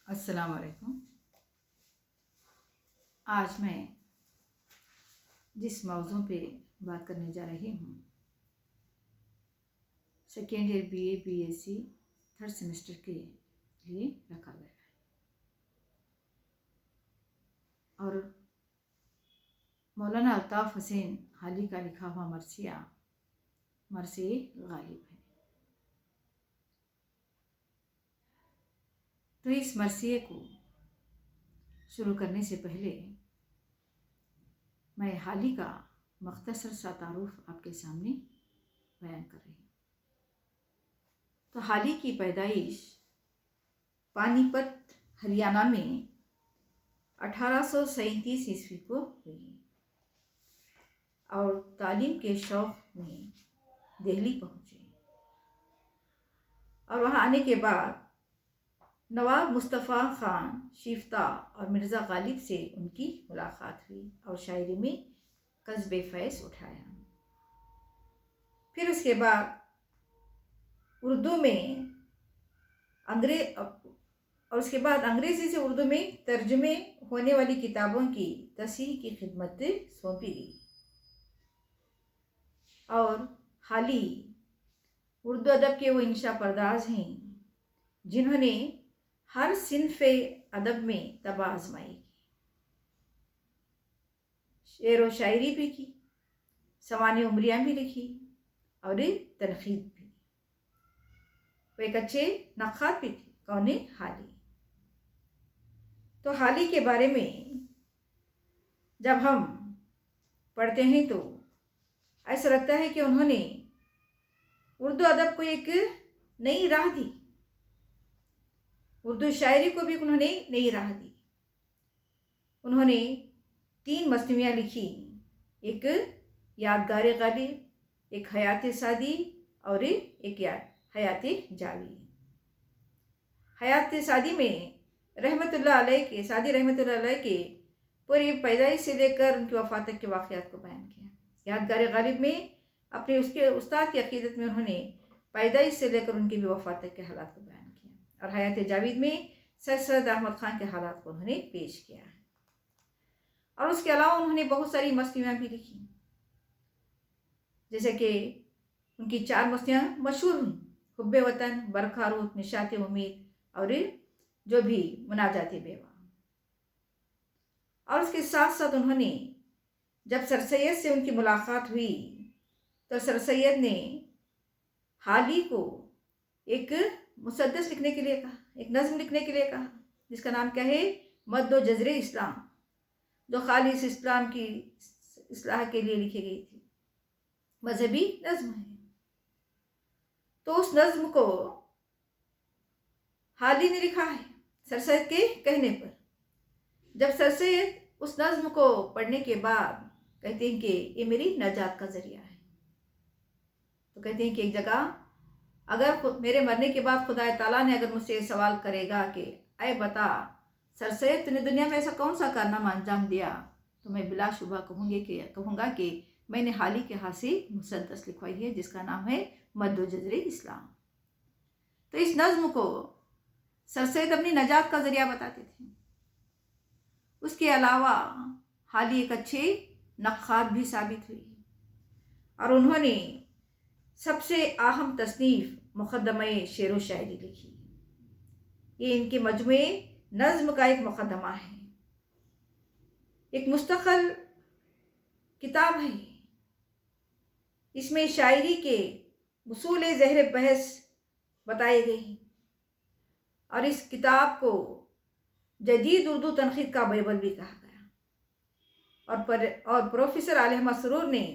अस्सलाम वालेकुम। आज मैं जिस मौजू पे बात करने जा रही हूँ, second year BA BSc third semester के लिए रखा गया है और मौलाना अल्ताफ़ हुसैन हाली का लिखा हुआ मरसी गालिब है। तो इस मरसिए को शुरू करने से पहले मैं हाली का मख्तसर सा तारुफ आपके सामने बयान कर रही हूँ। तो हाली की पैदाइश पानीपत हरियाणा में 1837 ईस्वी को हुई और तालीम के शौक़ में दिल्ली पहुँचे और वहाँ आने के बाद नवाब मुस्तफ़ा ख़ान शिफ्ता और मिर्ज़ा गालिब से उनकी मुलाकात हुई और शायरी में कस्बे फैज़ उठाया। फिर उसके बाद उर्दू में उसके बाद अंग्रेज़ी से उर्दू में तर्जुमे होने वाली किताबों की तस्हीह की खिदमत सौंपी गई और हाली उर्दू अदब के वो इंशा परदाज हैं जिन्होंने हर सिन्फ़े अदब में तबाह आजमाई की, शेर व शायरी भी की, सवाने उमरियाँ भी लिखी और तनक़ीद भी। वो एक अच्छे नक़्क़ाद भी थे। कौन है? हाली। तो हाली के बारे में जब हम पढ़ते हैं तो ऐसा लगता है कि उन्होंने उर्दू अदब को एक नई राह दी, उर्दू शायरी को भी उन्होंने नई राह दी। उन्होंने 3 मजमूइयाँ लिखी, एक यादगार गालिब, एक हयात सादी और एक हयात जावी। हयात सादी में रहमतुल्लाह अलैह के पूरी पैदाइश से लेकर उनकी वफ़ात तक के वाक़यात को बयान किया। यादगार गालिब में अपने उसके उस्ताद की अक़ीदत में उन्होंने पैदाइश से लेकर उनकी भी वफ़ात तक के हालात को बयान किया और हयात जावीद में सैयद अहमद ख़ान के हालात को उन्होंने पेश किया है। और उसके अलावा उन्होंने बहुत सारी मस्तियाँ भी लिखी, जैसे कि उनकी 4 मस्तियाँ मशहूर हुई, हुब्बे वतन, बरखा रूत, निशात उम्मीद और जो भी मुनाजात बेवा। और उसके साथ साथ उन्होंने जब सर सैयद से उनकी मुलाकात हुई तो सर सैयद ने हाली को एक मुसद्दस लिखने के लिए कहा, एक नज़्म लिखने के लिए कहा, जिसका नाम क्या है? मद्दो जज़रे इस्लाम, जो खालिस इस्लाम की इस्लाह के लिए लिखी गई थी, मजहबी नज़्म है। तो उस नज़्म को हाली ने लिखा है सर सैयद के कहने पर। जब सर सैयद उस नज़्म को पढ़ने के बाद कहते हैं कि ये मेरी नजात का ज़रिया है, तो कहते हैं कि एक जगह अगर मेरे मरने के बाद खुदा ताला ने अगर मुझसे सवाल करेगा कि ऐ बता सर सैयद तूने दुनिया में ऐसा कौन सा कारनामा अंजाम दिया, तो मैं बिलाशुबा कहूँगा कि मैंने हाली के हाथ से मुसद्दस लिखवाई है जिसका नाम है मद्दो जज़रे इस्लाम। तो इस नज़्म को सर सैयद अपनी नजात का ज़रिया बताते थे। उसके अलावा हाली एक अच्छे नक़्क़ाद भी साबित हुई और उन्होंने सबसे अहम तसनीफ़ मुक़द्दमे शेर व शायरी लिखी। ये इनके मजमूए नज़्म का एक मुक़द्दमा है, एक मुस्तक़ल किताब है। इसमें शायरी के उसूल ज़हर बहस बताए गए हैं और इस किताब को जदीद उर्दू तनक़ीद का बाइबल भी कहा गया और प्रोफेसर आलिया मसरूर ने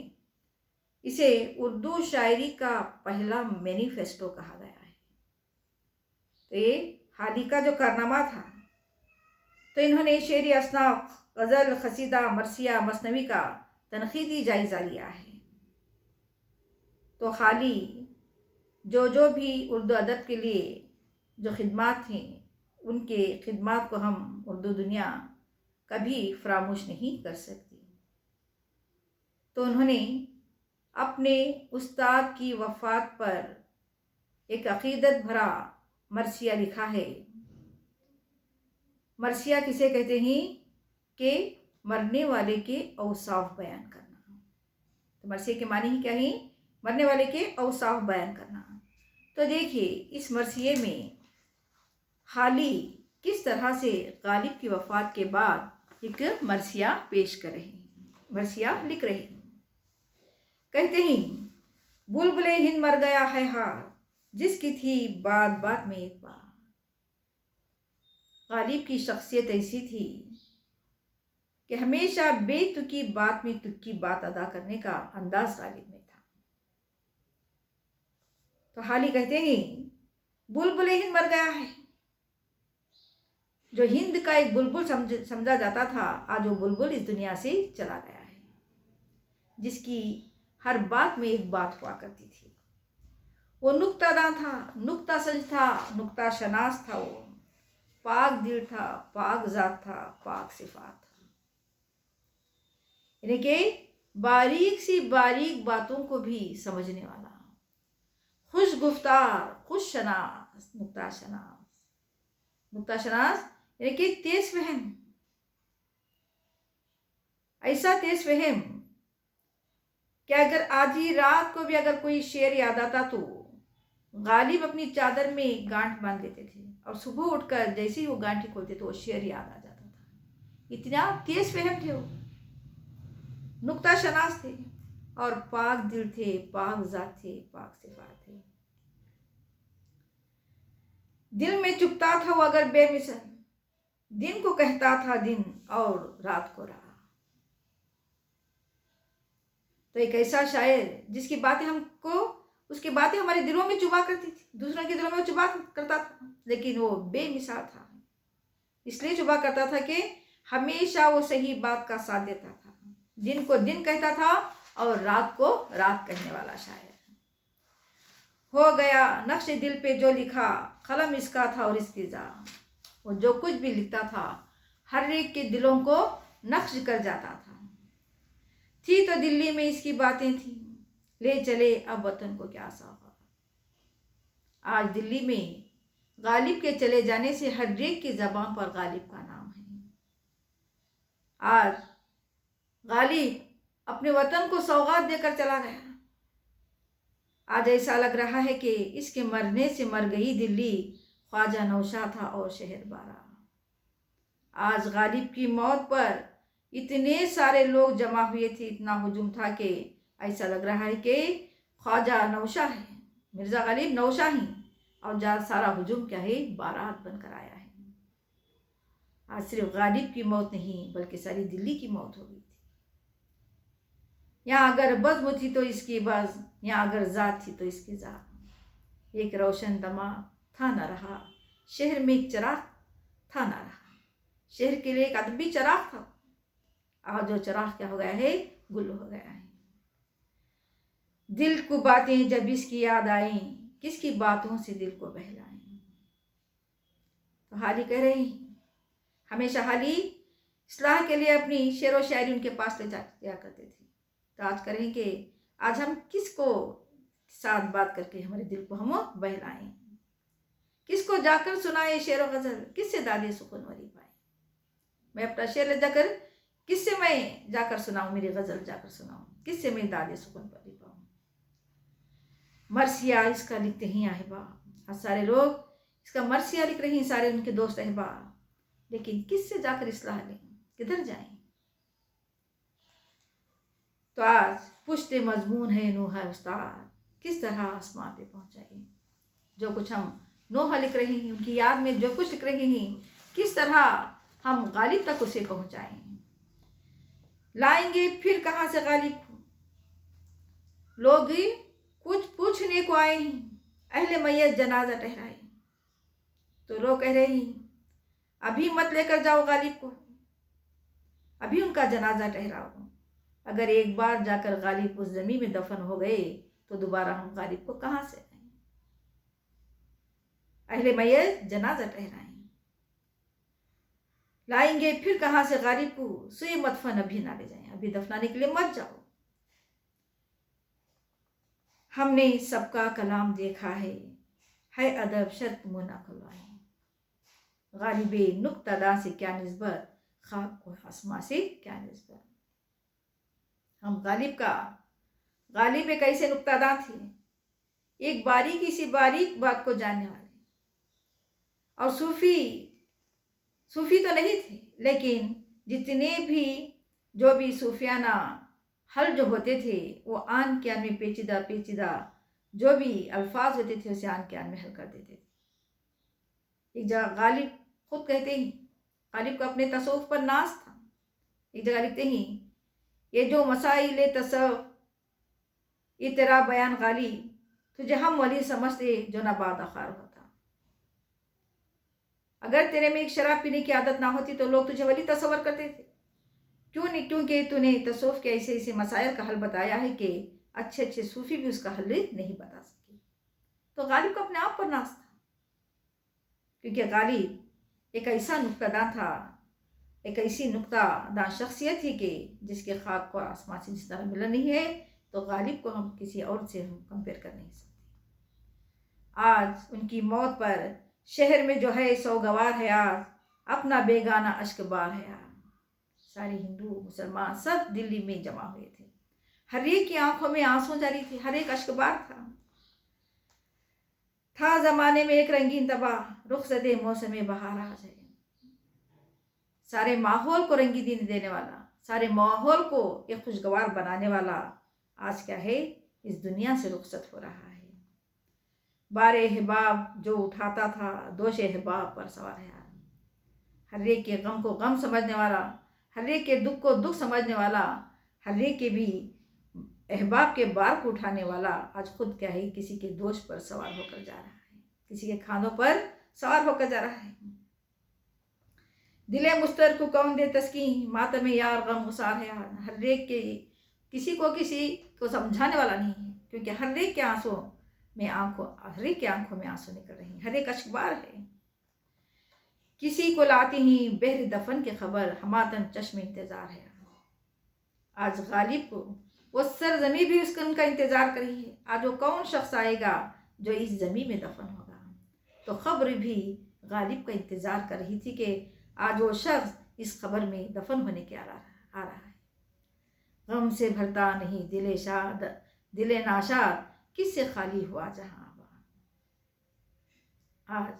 इसे उर्दू शायरी का पहला मैनिफेस्टो कहा गया है। तो ये हाली का जो कारनामा था, तो इन्होंने शेरी, असनाफ, गज़ल, क़सीदा, मरसिया, मसनवी का तनक़ीदी जायज़ा लिया है। तो हाली जो भी उर्दू अदब के लिए जो खिदमात हैं, उनके खिदमात को हम उर्दू दुनिया कभी फरामोश नहीं कर सकती। तो उन्होंने अपने उस्ताद की वफ़ात पर एक अक़ीदत भरा मरसिया लिखा है मरसिया किसे कहते हैं कि मरने वाले के औसाफ बयान करना। तो मरसिया के मानी ही क्या है? मरने वाले के औसाफ बयान करना। तो देखिए इस मरसिये में हाली किस तरह से गालिब की वफात के बाद एक मरसिया पेश कर रहे हैं, मरसिया लिख रहे हैं। कहते हैं बुलबुले हिंद मर गया है हार, जिसकी थी बात बात में एक बार। गालिब की शख्सियत ऐसी थी कि हमेशा बेतुकी बात में तुक्की बात अदा करने का अंदाज गालिब में था। तो हाली कहते हैं बुलबुले हिंद मर गया है। जो हिंद का एक बुलबुल समझा जाता था, आज वो बुलबुल इस दुनिया से चला गया है, जिसकी हर बात में एक बात हुआ करती थी। वो नुक्तादान था, नुक्ता सज था, नुक्ता शनास था, वो पाक दिल था, पाक जात था, पाक सिफात था। यानी कि बारीक सी बारीक बातों को भी समझने वाला, खुश गुफ्तार, खुश शनास, नुक्ता शनास। नुक्ता शनास यानी कि तेज फहम, ऐसा तेज फहम कि अगर आधी रात को भी अगर कोई शेर याद आता तो गालिब अपनी चादर में गांठ बांध देते थे, और सुबह उठकर जैसे ही वो गांठी खोलते तो वो शेर याद आ जाता था। इतना तेज फहम थे वो, नुक्ता शनास थे, और पाक दिल थे, पाक जात थे, पाक सिफात थे। दिल में चुपता था वो अगर बेमिसल, दिन को कहता था दिन और रात को रात। तो एक ऐसा शायर जिसकी बातें हमको, उसकी बातें हमारे दिलों में चुभा करती थी, दूसरों के दिलों में चुभा करता था, लेकिन वो बेमिसाल था। इसलिए चुभा करता था कि हमेशा वो सही बात का साथ देता था, दिन को दिन कहता था और रात को रात कहने वाला शायर। हो गया नक्श दिल पे जो लिखा, कलम इसका था और इसकी जा। वो जो कुछ भी लिखता था हर एक के दिलों को नक्श कर जाता था। थी तो दिल्ली में इसकी बातें थी, ले चले अब वतन को क्या साफा। आज दिल्ली में गालिब के चले जाने से हर एक की जबान पर गालिब का नाम है। आज गालिब अपने वतन को सौगात देकर चला गया। आज ऐसा लग रहा है कि इसके मरने से मर गई दिल्ली, ख्वाजा नौशाद था और शहर बारा। आज गालिब की मौत पर इतने सारे लोग जमा हुए थे, इतना हुजूम था कि ऐसा लग रहा है कि ख्वाजा नौशाह है, मिर्जा गालिब नौशाह ही, और सारा हुजूम क्या है, बारात बनकर आया है। आज सिर्फ गालिब की मौत नहीं बल्कि सारी दिल्ली की मौत हो गई थी। यहाँ अगर बज़्म थी तो इसकी बज़्म, यहाँ अगर ज़ात थी तो इसकी ज़ात। एक रोशन दमाग था न रहा, शहर में एक चिराग था न रहा। शहर के लिए एक अदबी चिराग था, आज जो चिराग क्या हो गया है, गुल हो गया है। दिल को बातें जब इसकी याद आई, किसकी बातों से दिल को बहलाई। तो हाली कह रही, हमेशा हाली इस्लाह के लिए अपनी शेर व शायरी उनके पास ले जाया करते थे। तो आज करें कि आज हम किसको साथ बात करके हमारे दिल को हम बहलाएं, किसको जाकर सुनाए शेर व गजल, किससे दादे सुकून वरी पाए। मैं अपना शेर ले जाकर किससे मैं जाकर सुनाऊं, मेरी गजल जाकर सुनाऊं, किससे मैं दादे सुकून वरी पाऊं। मरसिया इसका लिखते ही अहबाब, आज सारे लोग इसका मरसिया लिख रहे हैं, सारे उनके दोस्त अहबाब, लेकिन किससे जाकर इस्लाह लें, किधर जाएं। तो आज पुश्ते मजमून है नूहा उस्ताद, किस तरह आसमां पे पहुंचाए। जो कुछ हम नूहा लिख रहे हैं, उनकी याद में जो कुछ लिख रहे हैं, किस तरह हम गालिब तक उसे पहुंचाएं। लाएंगे फिर कहाँ से गालिब को, लोग कुछ पूछने को आए हैं, अहले मैयत जनाजा ठहराए। तो लोग कह रहे हैं अभी मत लेकर जाओ गालिब को, अभी उनका जनाजा ठहराओ। अगर एक बार जाकर गालिब उस जमीन में दफन हो गए तो दोबारा हम गालिब को कहाँ से लाएं। अहले मैयत जनाजा ठहराएं। लाएंगे फिर कहाँ से गालिब को, सुई मदफन अभी ना ले जाएं, अभी दफनाने के लिए मत जाओ। हमने सबका कलाम देखा है अदब शर्त मुंह ना खुलवाए। गालिब नुक्तादा से क्या निस्बत, खाक को आसमां से क्या निस्बत। हम गालिब एक ऐसे नुक्तादा थे, एक बारीकी सी बारीक बात को जानने वाले। और सूफी तो नहीं थे, लेकिन जितने भी जो भी सूफियाना हल जो होते थे वो आन के आन में पेचीदा पेचीदा जो भी अल्फाज होते थे उसे आन के आन में हल कर देते थे। एक जगह गालिब खुद कहते ही, गालिब को अपने तसव्वुफ पर नाज था। एक जगह लिखते ही, ये जो मसाइल तसव्वुफ ये तेरा बयान गाली, तुझे हम वली समझते जो ना बादखार होता। अगर तेरे में एक शराब पीने की आदत ना होती तो लोग तुझे वली तस्वर करते थे। क्यों नहीं? क्योंकि तूने तसव्वुफ के ऐसे ऐसे मसाइल का हल बताया है कि अच्छे अच्छे सूफी भी उसका हल नहीं बता सके। तो गालिब को अपने आप पर नाज था, क्योंकि गालिब एक ऐसा नुक्तादान था, एक ऐसी नुक्तादान शख्सियत थी कि जिसके खाक को आसमान से जिस तरह मिला नहीं है, तो गालिब को हम किसी और से हम कंपेयर कर नहीं सकते। आज उनकी मौत पर शहर में जो है सौगवार है, आज अपना बेगाना अश्कबार है। आज सारे हिंदू मुसलमान सब दिल्ली में जमा हुए थे, हर एक की आंखों में आंसू जारी थे, हर एक अश्कबार था जमाने में एक रंगीन तबाह, रुखसदे मौसम बहार आ जाए। सारे माहौल को रंगीनी देने वाला, सारे माहौल को एक खुशगवार बनाने वाला आज क्या है, इस दुनिया से रुखसत हो रहा है। बारे हिबाब जो उठाता था, दोषे हिबाब पर सवार है। हर एक के गम को गम समझने वाला, हर एक के दुख को दुख समझने वाला, हर एक के भी अहबाब के बार को उठाने वाला आज खुद क्या है, किसी के दोष पर सवार होकर जा रहा है, किसी के खानों पर सवार होकर जा रहा है। दिले मुस्तर को कौन दे तस्कीन, मातम यार गम गुसार है। हर एक के किसी को समझाने वाला नहीं है, क्योंकि हर एक के आंसू में हर एक की आंखों में आंसू निकल रहे हैं, हर एक अश्कबार है। किसी को लाती ही बहर दफन की खबर, हमातन चश्म इंतजार है। आज गालिब को वो सरजमी भी उनका इंतजार कर रही है। आज वो कौन शख्स आएगा जो इस जमी में दफन होगा। तो खबर भी गालिब का इंतजार कर रही थी कि आज वो शख्स इस खबर में दफन होने के आ रहा है। गम से भरता नहीं दिले नाशाद, किससे खाली हुआ जहां। आज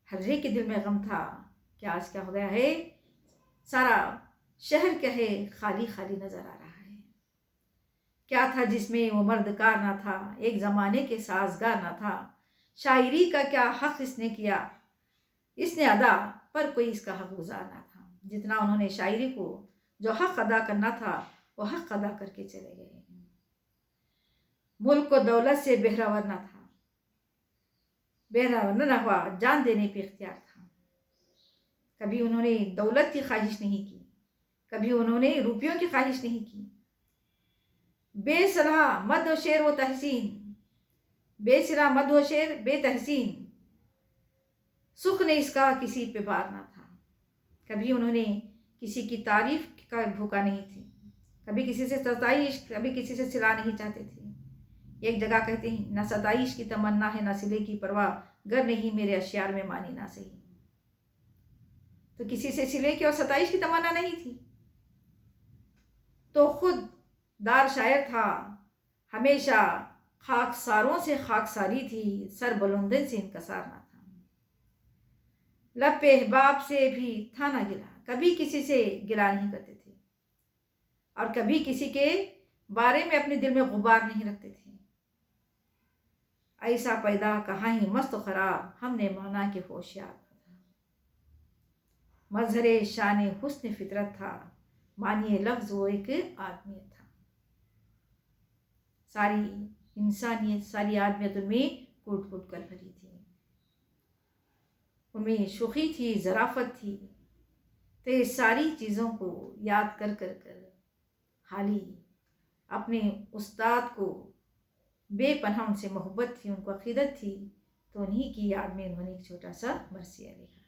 हर एक के दिल में गम था कि आज क्या हो गया है, सारा शहर क्या है, खाली खाली नजर आ रहा है। क्या था जिसमें वो मर्दकार ना था, एक जमाने के साजगार ना था। शायरी का क्या हक इसने किया, इसने अदा पर कोई इसका हक गुजार ना था। जितना उन्होंने शायरी को जो हक अदा करना था वो हक अदा करके चले गए। मुल्क को दौलत से बहरावर ना था, बहरावर न हुआ, जान देने पे इख्तियार था। कभी उन्होंने दौलत की ख्वाहिश नहीं की, कभी उन्होंने रुपयों की ख्वाहिश नहीं की। बेसलाह मद व शेर व तहसीन, बेसलाह मद व शेर बेतहसीन, सुख ने इसका किसी पे बार ना था। कभी उन्होंने किसी की तारीफ का भूखा नहीं थी, कभी किसी से सताइश, कभी किसी से सिला नहीं चाहते थे। एक जगह कहते हैं, ना सताइश की तमन्ना है ना सिले की परवाह, गर नहीं मेरे अशियार में मानी ना सही। तो किसी से सिले की और सताइश की तमन्ना नहीं थी, तो खुद दार शायर था, हमेशा खाकसारों से खाकसारी थी, सर बुलंदन से इनकसार ना था। लब पे अहबाब से भी था ना गिला, कभी किसी से गिला नहीं करते थे, और कभी किसी के बारे में अपने दिल में गुबार नहीं रखते थे। ऐसा पैदा कहाँ ही मस्त खराब, हमने माना कि होशियार था। मजहरे शान हुस्न फितरत था, मानिए लफ्ज वो एक आदमी था। सारी इंसानियत, सारी आदमियत उनमें कूट कूट कर भरी थी, उनमें शुखी थी, ज़राफ़त थी। तो ये सारी चीज़ों को याद कर कर कर हाली अपने उस्ताद को बेपनाह उनसे मोहब्बत थी, उनको अक़ीदत थी, तो उन्हीं की याद में उन्होंने एक छोटा सा मरसिया लिखा।